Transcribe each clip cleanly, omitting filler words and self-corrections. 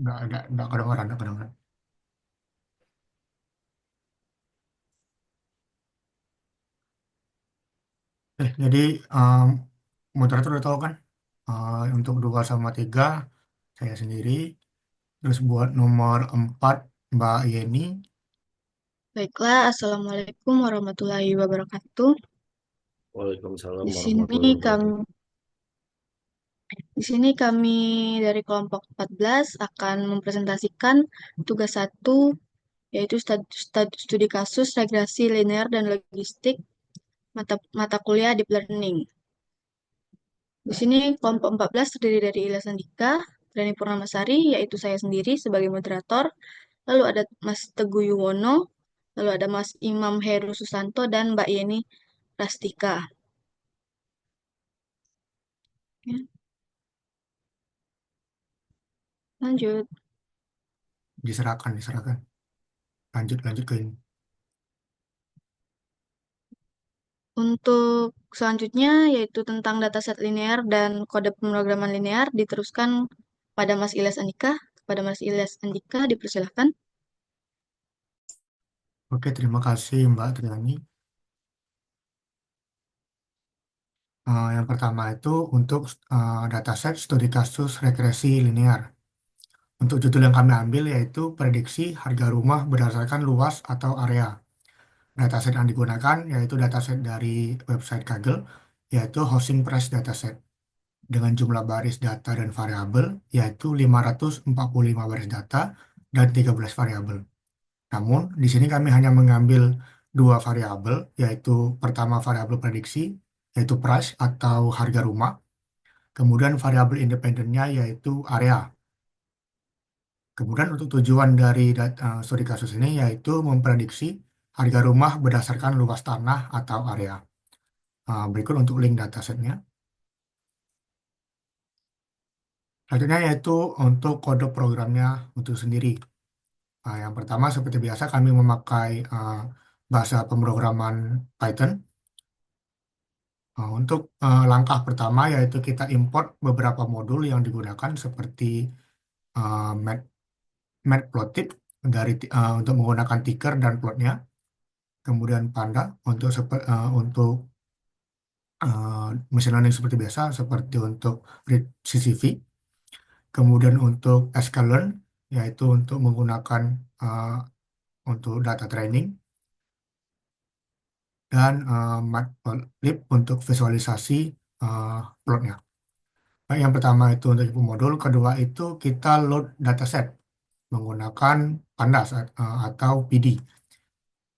Nggak kedengeran, nggak kedengeran. Jadi em, moderator udah tahu kan? Untuk 2 sama 3 saya sendiri. Terus buat nomor 4 Mbak Yeni. Baiklah, Assalamualaikum warahmatullahi wabarakatuh. Waalaikumsalam Di sini warahmatullahi wabarakatuh. kami, di sini kami dari kelompok 14 akan mempresentasikan tugas satu, yaitu studi kasus regresi linear dan logistik mata kuliah Deep Learning. Di sini kelompok 14 terdiri dari Ilyas Andika, Reni Purnamasari, yaitu saya sendiri sebagai moderator, lalu ada Mas Teguh Yuwono, lalu ada Mas Imam Heru Susanto, dan Mbak Yeni Rastika. Ya, lanjut. Diserahkan. Lanjut ke ini. Untuk selanjutnya yaitu tentang dataset linear dan kode pemrograman linear diteruskan pada Mas Ilyas Andika. Kepada Mas Ilyas Andika dipersilahkan. Oke, terima kasih Mbak Triani. Yang pertama itu untuk dataset studi kasus regresi linear. Untuk judul yang kami ambil yaitu prediksi harga rumah berdasarkan luas atau area. Dataset yang digunakan yaitu dataset dari website Kaggle, yaitu Housing Price Dataset dengan jumlah baris data dan variabel yaitu 545 baris data dan 13 variabel. Namun, di sini kami hanya mengambil 2 variabel, yaitu pertama variabel prediksi, yaitu price atau harga rumah, kemudian variabel independennya yaitu area. Kemudian untuk tujuan dari studi kasus ini yaitu memprediksi harga rumah berdasarkan luas tanah atau area. Berikut untuk link datasetnya. Selanjutnya yaitu untuk kode programnya untuk sendiri. Yang pertama seperti biasa kami memakai bahasa pemrograman Python. Untuk langkah pertama yaitu kita import beberapa modul yang digunakan seperti uh, Mat- Matplotlib untuk menggunakan ticker dan plotnya, kemudian Panda untuk machine learning seperti biasa, seperti untuk read CCV, kemudian untuk sklearn yaitu untuk menggunakan uh, untuk data training, dan Matplotlib untuk visualisasi uh, plotnya. Nah, yang pertama itu untuk input modul, kedua itu kita load dataset menggunakan Pandas atau PD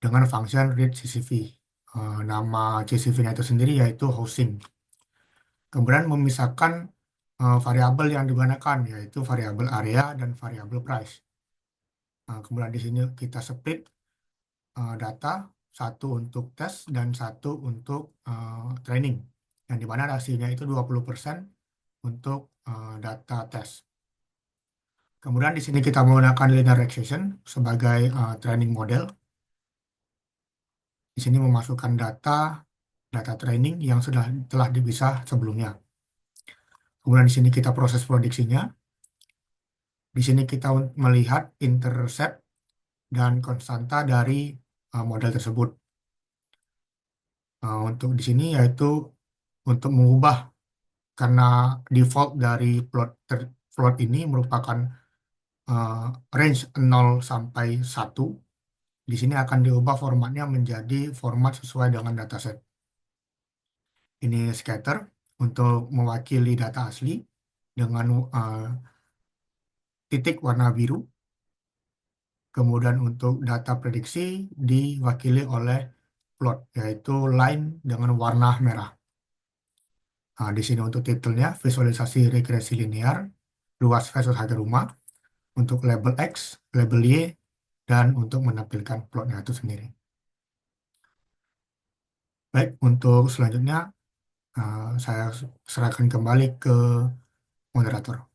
dengan function read CSV. Nama CSV-nya itu sendiri yaitu housing. Kemudian memisahkan variabel yang digunakan yaitu variabel area dan variabel price. Kemudian di sini kita split data, satu untuk tes dan satu untuk training. Yang dimana hasilnya itu 20% untuk data tes. Kemudian di sini kita menggunakan linear regression sebagai training model. Di sini memasukkan data training yang telah dipisah sebelumnya. Kemudian di sini kita proses prediksinya. Di sini kita melihat intercept dan konstanta dari model tersebut. Untuk di sini yaitu untuk mengubah karena default dari plot ini merupakan eh, range 0 sampai 1. Di sini akan diubah formatnya menjadi format sesuai dengan dataset. Ini scatter untuk mewakili data asli dengan titik warna biru. Kemudian untuk data prediksi diwakili oleh plot, yaitu line dengan warna merah. Nah, di sini untuk titelnya, visualisasi regresi linear, luas versus harga rumah, untuk label X, label Y, dan untuk menampilkan plotnya itu sendiri. Baik, untuk selanjutnya saya serahkan kembali ke moderator.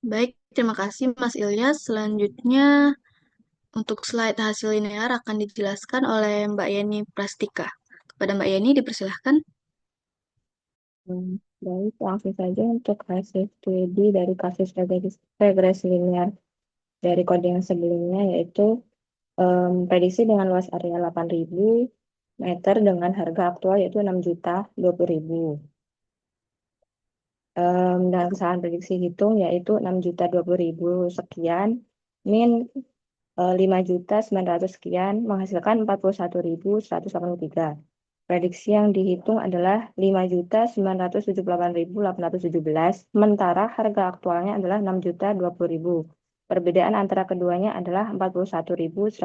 Baik, terima kasih Mas Ilyas. Selanjutnya untuk slide hasil linear akan dijelaskan oleh Mbak Yeni Prastika. Kepada Mbak Yeni dipersilahkan. Hmm, Baik, langsung saja untuk hasil studi dari kasus regresi linear dari kode yang sebelumnya, yaitu prediksi dengan luas area 8.000 meter dengan harga aktual yaitu 6.020.000. Dan kesalahan prediksi hitung yaitu 6.020.000 sekian min 5.900 sekian menghasilkan 41.183. Prediksi yang dihitung adalah 5.978.817, sementara harga aktualnya adalah 6.020.000. Perbedaan antara keduanya adalah 41.183.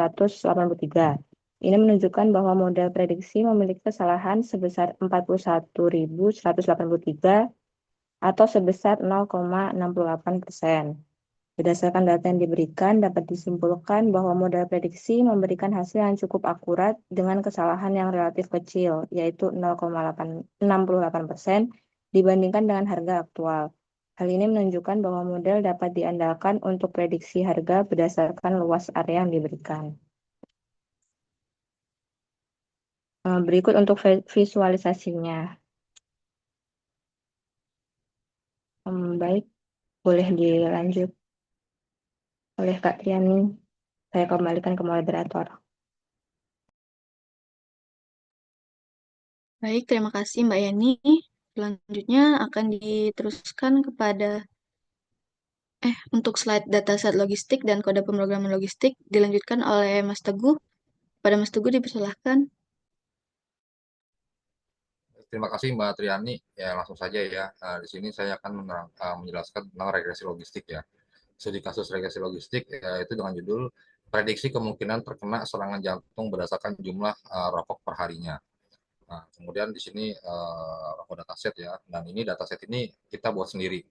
Ini menunjukkan bahwa model prediksi memiliki kesalahan sebesar 41.183 atau sebesar 0,68%. Berdasarkan data yang diberikan, dapat disimpulkan bahwa model prediksi memberikan hasil yang cukup akurat dengan kesalahan yang relatif kecil, yaitu 0,68% dibandingkan dengan harga aktual. Hal ini menunjukkan bahwa model dapat diandalkan untuk prediksi harga berdasarkan luas area yang diberikan. Berikut untuk visualisasinya. Baik, boleh dilanjut oleh Kak Triani. Saya kembalikan ke moderator. Baik, terima kasih Mbak Yani. Selanjutnya akan diteruskan kepada untuk slide dataset logistik dan kode pemrograman logistik dilanjutkan oleh Mas Teguh. Pada Mas Teguh dipersilahkan. Terima kasih Mbak Triani. Ya langsung saja ya. Di sini saya akan menjelaskan tentang regresi logistik ya. Studi kasus regresi logistik itu dengan judul prediksi kemungkinan terkena serangan jantung berdasarkan jumlah rokok perharinya. Nah, kemudian di sini rokok dataset ya. Dan ini dataset ini kita buat sendiri.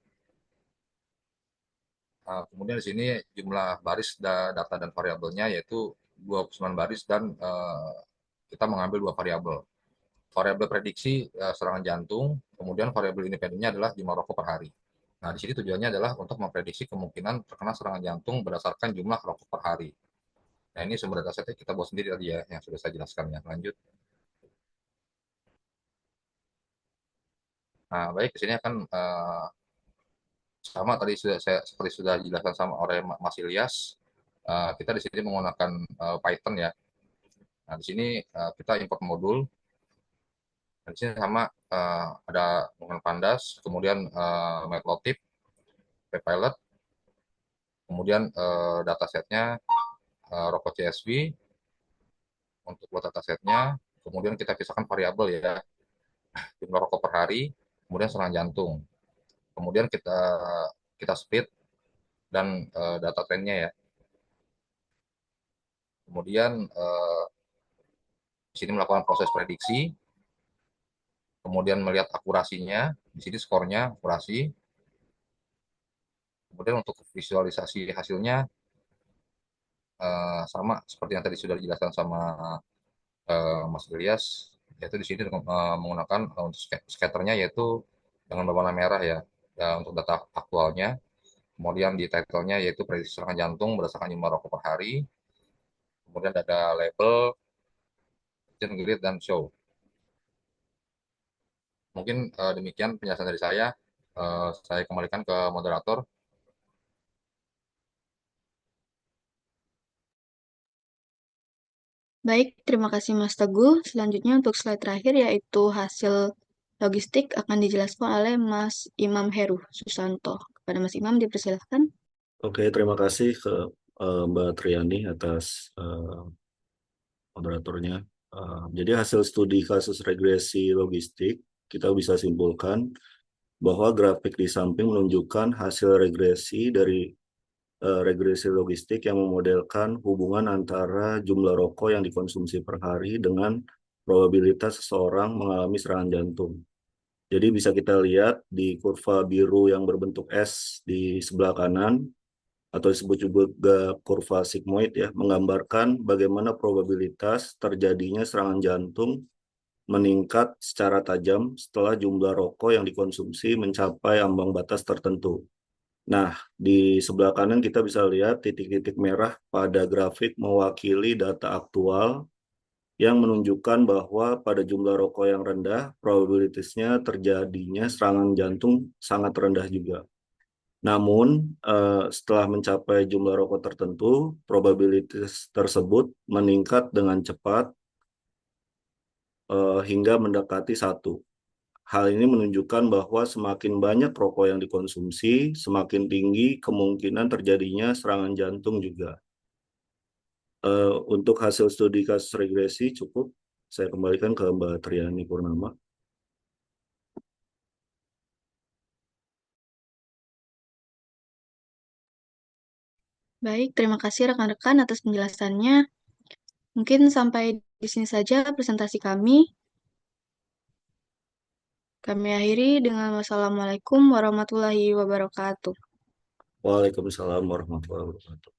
Kemudian di sini jumlah baris data dan variabelnya yaitu 29 baris dan kita mengambil dua variabel. Variabel prediksi serangan jantung, kemudian variabel independennya adalah jumlah rokok per hari. Nah, di sini tujuannya adalah untuk memprediksi kemungkinan terkena serangan jantung berdasarkan jumlah rokok per hari. Nah, ini sumber datasetnya kita buat sendiri tadi ya, yang sudah saya jelaskan ya. Lanjut. Nah, baik, di sini akan sama tadi sudah saya seperti sudah dijelaskan sama oleh Mas Ilyas. Kita di sini menggunakan Python ya. Nah, di sini kita import modul. Dan di sini sama ada menggunakan Pandas, kemudian Matplotlib, Pilot, kemudian datasetnya Rokok CSV untuk datasetnya, kemudian kita pisahkan variabel ya, jumlah rokok per hari, kemudian serangan jantung, kemudian kita split dan data trennya ya, kemudian di sini melakukan proses prediksi, kemudian melihat akurasinya, di sini skornya akurasi, kemudian untuk visualisasi hasilnya sama seperti yang tadi sudah dijelaskan sama Mas Ilyas, yaitu di sini menggunakan untuk scatternya yaitu dengan berwarna merah ya, untuk data aktualnya. Kemudian di title-nya yaitu prediksi serangan jantung berdasarkan jumlah rokok per hari. Kemudian ada label, grid, dan show. Mungkin demikian penjelasan dari saya. Saya kembalikan ke moderator. Baik, terima kasih Mas Teguh. Selanjutnya untuk slide terakhir yaitu hasil logistik akan dijelaskan oleh Mas Imam Heru Susanto. Kepada Mas Imam dipersilahkan. Oke, terima kasih ke Mbak Triani atas moderatornya. Jadi hasil studi kasus regresi logistik, kita bisa simpulkan bahwa grafik di samping menunjukkan hasil regresi dari regresi logistik yang memodelkan hubungan antara jumlah rokok yang dikonsumsi per hari dengan probabilitas seseorang mengalami serangan jantung. Jadi bisa kita lihat di kurva biru yang berbentuk S di sebelah kanan, atau disebut juga kurva sigmoid ya, menggambarkan bagaimana probabilitas terjadinya serangan jantung meningkat secara tajam setelah jumlah rokok yang dikonsumsi mencapai ambang batas tertentu. Nah, di sebelah kanan kita bisa lihat titik-titik merah pada grafik mewakili data aktual yang menunjukkan bahwa pada jumlah rokok yang rendah, probabilitasnya terjadinya serangan jantung sangat rendah juga. Namun, setelah mencapai jumlah rokok tertentu, probabilitas tersebut meningkat dengan cepat hingga mendekati 1. Hal ini menunjukkan bahwa semakin banyak rokok yang dikonsumsi, semakin tinggi kemungkinan terjadinya serangan jantung juga. Untuk hasil studi kasus regresi cukup. Saya kembalikan ke Mbak Triani Purnama. Baik, terima kasih rekan-rekan atas penjelasannya. Mungkin sampai di sini saja presentasi kami. Kami akhiri dengan wassalamualaikum warahmatullahi wabarakatuh. Waalaikumsalam warahmatullahi wabarakatuh.